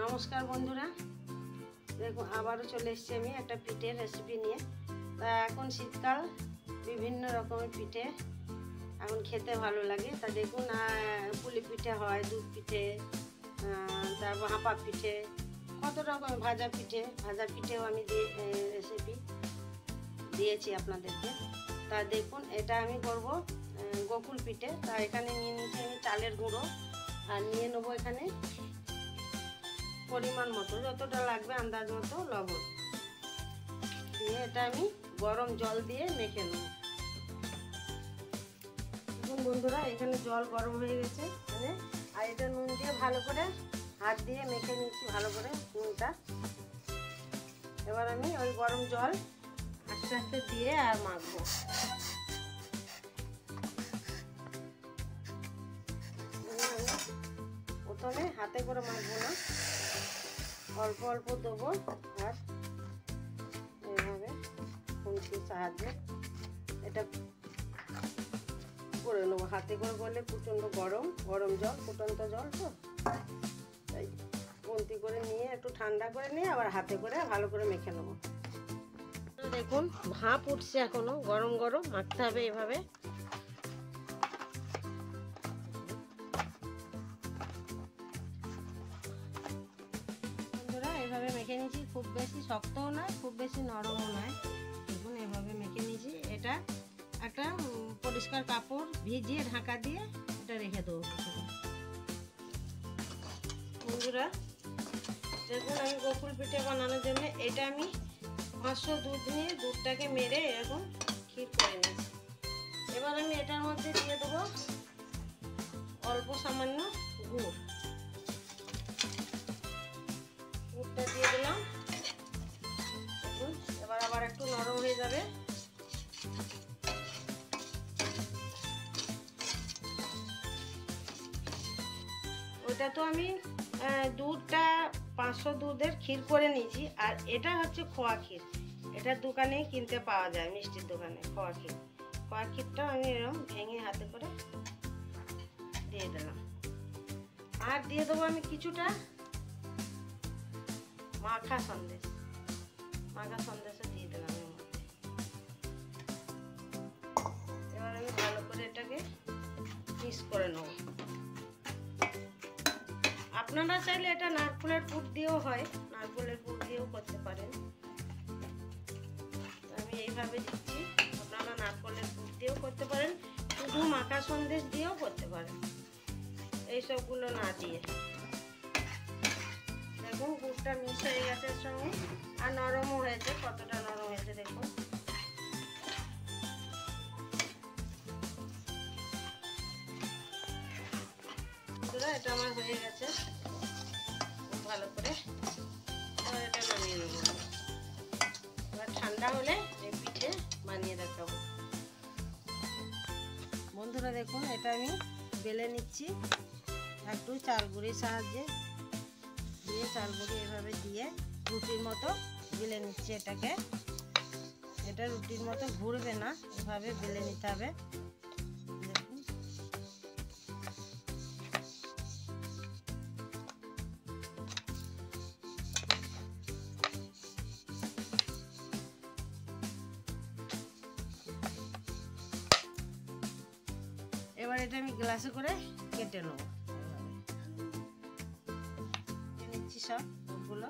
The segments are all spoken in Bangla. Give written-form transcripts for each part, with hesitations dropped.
নমস্কার বন্ধুরা, দেখুন আবারও চলে এসেছি আমি একটা পিঠের রেসিপি নিয়ে। তা এখন শীতকাল, বিভিন্ন রকমের পিঠে এখন খেতে ভালো লাগে। তা দেখুন পুলি পিঠে হয়, দুধ পিঠে, তারপর হাঁপা পিঠে, কত রকমের ভাজা পিঠেও আমি রেসিপি দিয়েছি আপনাদেরকে। তা দেখুন এটা আমি করব গোকুল পিঠে। তা এখানে নিয়ে নিয়েছি আমি চালের গুঁড়ো, আর নিয়ে নেবো এখানে পরিমাণ মতো, যতটা লাগবে আন্দাজ মতো লবণ দিয়ে এটা আমি গরম জল দিয়ে মেখে নেব। দেখুন বন্ধুরা, এখানে জল গরম হয়ে গেছে আর এটা নুন দিয়ে ভালো করে হাত দিয়ে মেখে নিচ্ছি ভালো করে নুনটা। এবার আমি ওই গরম জল আস্তে আস্তে দিয়ে আর মাখবো। প্রথমে হাতে করে মাখবো না, অল্প অল্প দেবো আর এইভাবে খুন্তির সাহায্যে এটা করে নেবো। হাতে করে করলে প্রচণ্ড গরম জল, ফুটন্ত জল, তো তাই খুন্তি করে নিয়ে একটু ঠান্ডা করে নিয়ে আবার হাতে করে ভালো করে মেখে নেবো। দেখুন ভাপ উঠছে, এখনো গরম গরম মাখতে হবে এভাবে। এভাবে মেখে নিয়েছি, খুব বেশি শক্তও নয়, খুব বেশি নরমও নয়। দেখুন এভাবে মেখে নিয়েছি। এটা একটা পরিষ্কার কাপড় ভিজিয়ে ঢাকা দিয়ে এটা রেখে দেবো। বন্ধুরা দেখুন, আমি গোকুল পিঠে বানানোর জন্য এটা আমি 500 দুধ নিয়ে দুধটাকে মেরে এরকম ক্ষীর করে নিয়েছি। এবার আমি এটার মধ্যে দিয়ে দেবো অল্প সামান্য গুড়। গুড়টা দিয়ে দিলাম। দেখুন এবার আবার একটু নরম হয়ে যাবে। ওইটা তো আমি দুধটা 500 দুধের ক্ষীর করে নিয়েছি, আর এটা হচ্ছে খোয়া ক্ষীর। এটা দোকানে কিনতে পাওয়া যায়, মিষ্টির দোকানে খোয়া ক্ষীরটা আমি এরকম ভেঙে হাতে করে দিয়ে দিলাম। আর দিয়ে দেবো আমি কিছুটা মাখা সন্দেশও দিয়ে দিলাম এর মধ্যে। এবার আমি ভালো করে এটাকে মিক্স করে নেব। আপনারা চাইলে এটা নারকেলের পুর দিয়েও হয়, নারকেলের পুর দিয়েও করতে পারেন। আমি এইভাবে দিচ্ছি, আপনারা নারকেলের পুর দিয়েও করতে পারেন, শুধু মাখা সন্দেশ দিয়েও করতে পারেন, এইসবগুলো না দিয়ে। দেখুন গুড়টা মিক্স হয়ে গেছে এর সঙ্গে, আর নরমও হয়েছে। কতটা নরম হয়েছে দেখুন। এটা আমার হয়ে গেছে খুব ভালো করে। এবার এটা নামিয়ে নেব। এবার ঠান্ডা হলে এই পিঠে বানিয়ে দেখাবো। বন্ধুরা দেখুন, এটা আমি বেলে নিচ্ছি একটু চাল গুঁড়ির সাহায্যে দিয়ে, চাল গুঁড়ি এভাবে দিয়ে রুটির মতো বেলে নিচ্ছি এটাকে। এটা রুটির মতো ঘুরবে না, এভাবে বেলে নিতে হবে। দেখুন এবার এটা আমি গ্লাসে করে কেটে নেব। নিচ্ছি সব গুলো।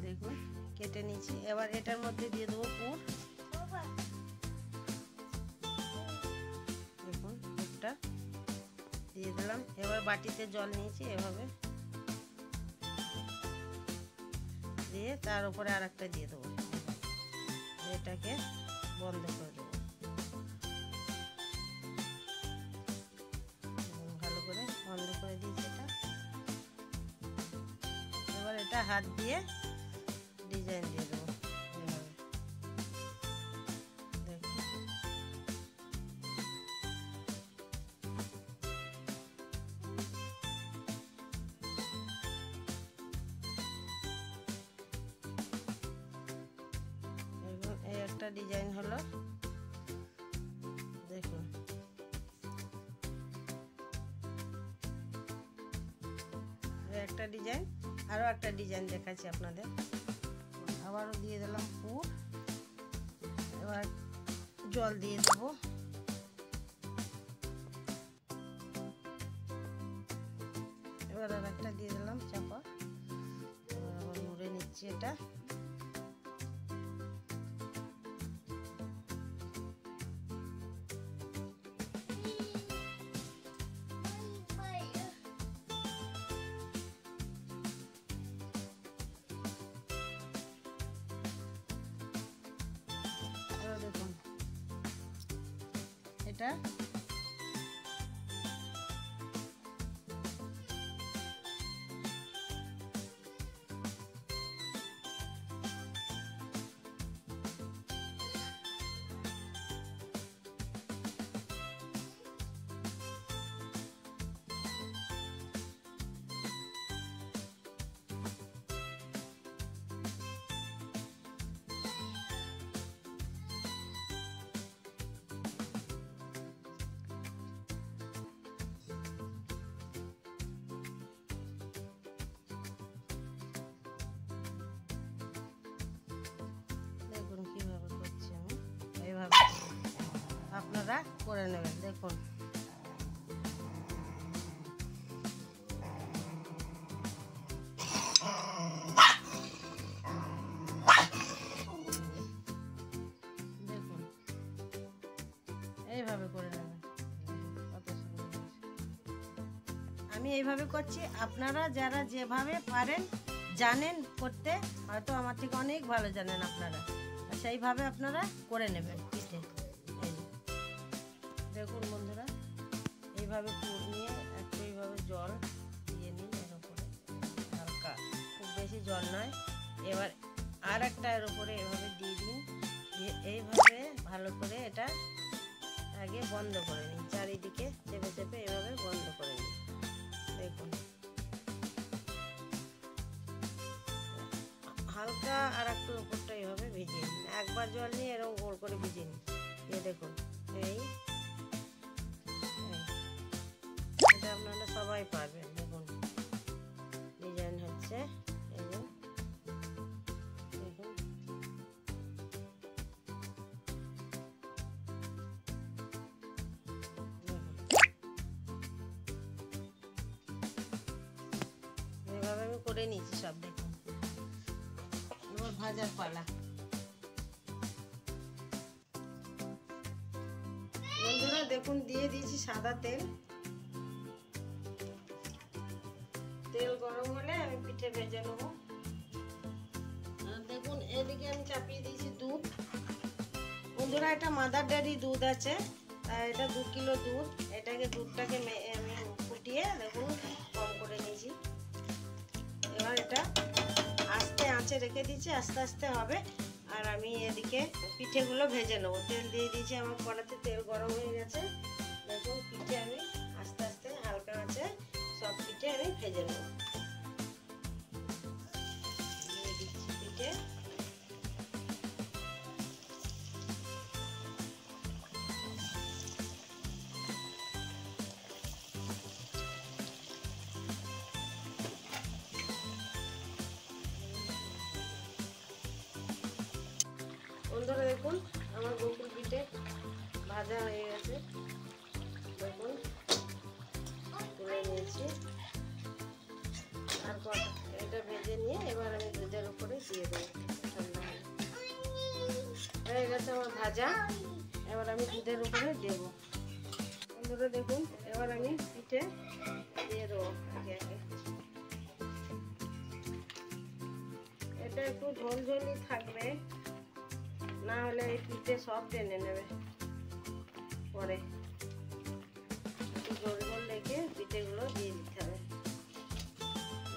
দেখুন কেটে নিচ্ছি। এবার এটার মধ্যে দিয়ে দেবো পুর। দেখুন পুরটা দিয়ে দিলাম। এবার বাটিতে জল নিয়েছি, এভাবে দিয়ে তার উপরে আর একটা দিয়ে দেবো। এটাকে বন্ধ করে দেবো, ভালো করে বন্ধ করে দিয়েছি এটা। এবার এটা হাত দিয়ে ডিজাইন দিয়ে দেবো এভাবে। দেখুন এই একটা ডিজাইন হলো। দেখুন একটা ডিজাইন, আরও একটা ডিজাইন দেখাচ্ছি আপনাদের। আবারও দিয়ে দিলাম পুর, এবার জল দিয়ে দেবো। এবার আর একটা দিয়ে দিলাম চাপা, এবার আবার মুড়ে নিচ্ছি এটা। দেখুন এটা আপনারা করে নেবেন। দেখুন দেখুন এইভাবে করে নেবেন। আমি এইভাবে করছি, আপনারা যারা যেভাবে পারেন জানেন করতে, হয়তো আমার থেকে অনেক ভালো জানেন আপনারা, সেইভাবে আপনারা করে নেবেন পিঠে। দেখুন বন্ধুরা, এইভাবে পুর নিয়ে একটু এইভাবে জল দিয়ে নিন এর উপরে, হালকা, খুব বেশি জল নয়। এবার আর একটা এর উপরে এভাবে দিয়ে দিন, দিয়ে এইভাবে ভালো করে এটা আগে বন্ধ করে নিন, চারিদিকে চেপে চেপে এভাবে বন্ধ করে নিন। দেখুন হালকা আর একটু উপরটা এইভাবে ভিজিয়ে নিন, একবার জল নিয়ে এরকম গোল করে ভিজিয়ে নিন। দিয়ে দেখুন এই এটা আপনারা সবাই পারবেন। দেখুন ডিজাইন হচ্ছে, দেখুন এইভাবে আমি করে নিয়েছি সব। দেখুন এবার ভাজার পালা। বন্ধুরা দেখুন দিয়ে দিয়েছি সাদা তেল, তেল গরম হলে আমি পিঠে ভেজে নেবো। দেখুন এদিকে আমি চাপিয়ে দিয়েছি দুধ। বন্ধুরা এটা মাদার ডেয়ারি দুধ আছে, এটা 2 কিলো দুধ। এটাকে দুধটাকে আমি ফুটিয়ে দেখুন কম করে নিয়েছি। এবার এটা আস্তে আঁচে রেখে দিয়েছি, আস্তে আস্তে হবে। আর আমি এদিকে পিঠেগুলো ভেজে নেবো। তেল দিয়ে দিয়েছি, আমার কড়াতে তেল গরম হয়ে গেছে। দেখুন পিঠে আমি আস্তে আস্তে হালকা আঁচে সব পিঠে আমি ভেজে নেবো। দিয়ে দিচ্ছি পিঠে। বন্ধুরা দেখুন আমার গোকুল পিঠে ভাজা হয়ে গেছে। দেখুন তুলে নিয়েছি, আর এটা ভেজে নিয়ে এবার আমি দুধের উপরে দিয়ে দেবো। ঠান্ডা হয়ে গেছে আমার ভাজা, এবার আমি দুধের উপরে দেবো। বন্ধুরা দেখুন এবার আমি পিঠে দিয়ে দেবো একে একে। এটা একটু ঝোলঝোলি থাকবে, না হলে এই পিঠে সব টেনে নেবে। পরে একটু ঝোল ঝোল রেখে পিঠেগুলো দিয়ে দিতে হবে।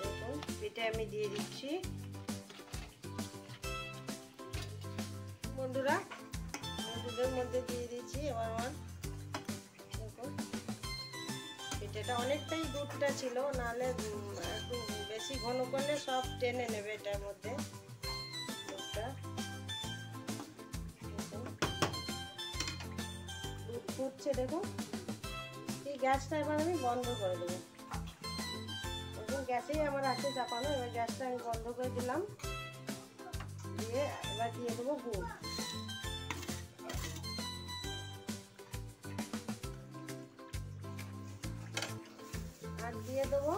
দেখুন পিঠে আমি দিয়ে দিচ্ছি। বন্ধুরা দুধের মধ্যে দিয়ে দিচ্ছি। এবার আমার দেখুন পিঠেটা অনেকটাই দুধটা ছিল, নাহলে একটু বেশি ঘন করলে সব টেনে নেবে এটার মধ্যে দুধটা। দুধ ফুটছে দেখুন, এই গ্যাসটা এবার আমি বন্ধ করে দেবো। দেখুন গ্যাসেই আমার আছে চাপানো। এবার গ্যাসটা আমি বন্ধ করে দিলাম, দিয়ে এবার দিয়ে দেবো গুড়। আর দিয়ে দেবো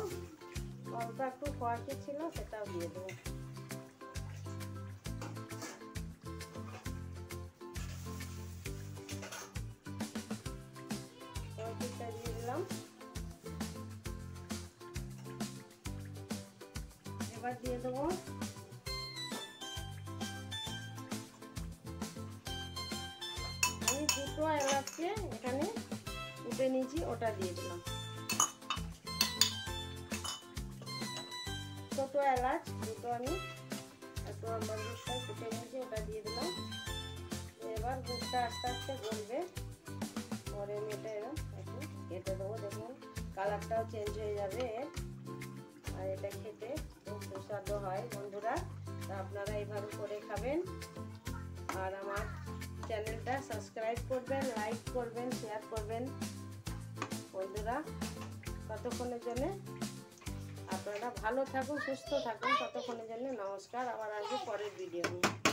অল্প একটু খোয়াকি ছিল, সেটাও দিয়ে দেবো। খোয়াকিটা দিয়ে দিলাম। এবার দিয়ে দেবো আমি দুটো এলাচকে এখানে কুটে নিয়েছি, ওটা দিয়ে দিলাম। ছোট এলাচ দুটো আমি একটু আমন্ডটায় কুটে নিয়েছি, ওটা দিয়ে দিলাম। এবার গুড়টা আস্তে আস্তে গলবে, পরে আমি এটা একটু কেটে দেবো। দেখুন কালারটাও চেঞ্জ হয়ে যাবে আর এটা খেতে খুব সুস্বাদু হয় বন্ধুরা। তা আপনারা এইভাবে করে খাবেন। আর আমার চ্যানেলটা সাবস্ক্রাইব করবেন, লাইক করবেন, শেয়ার করবেন বন্ধুরা। ততক্ষণের জন্য আপনারা ভালো থাকুন, সুস্থ থাকুন। ততক্ষণের জন্য নমস্কার। আবার আসবো পরের ভিডিও নিয়ে।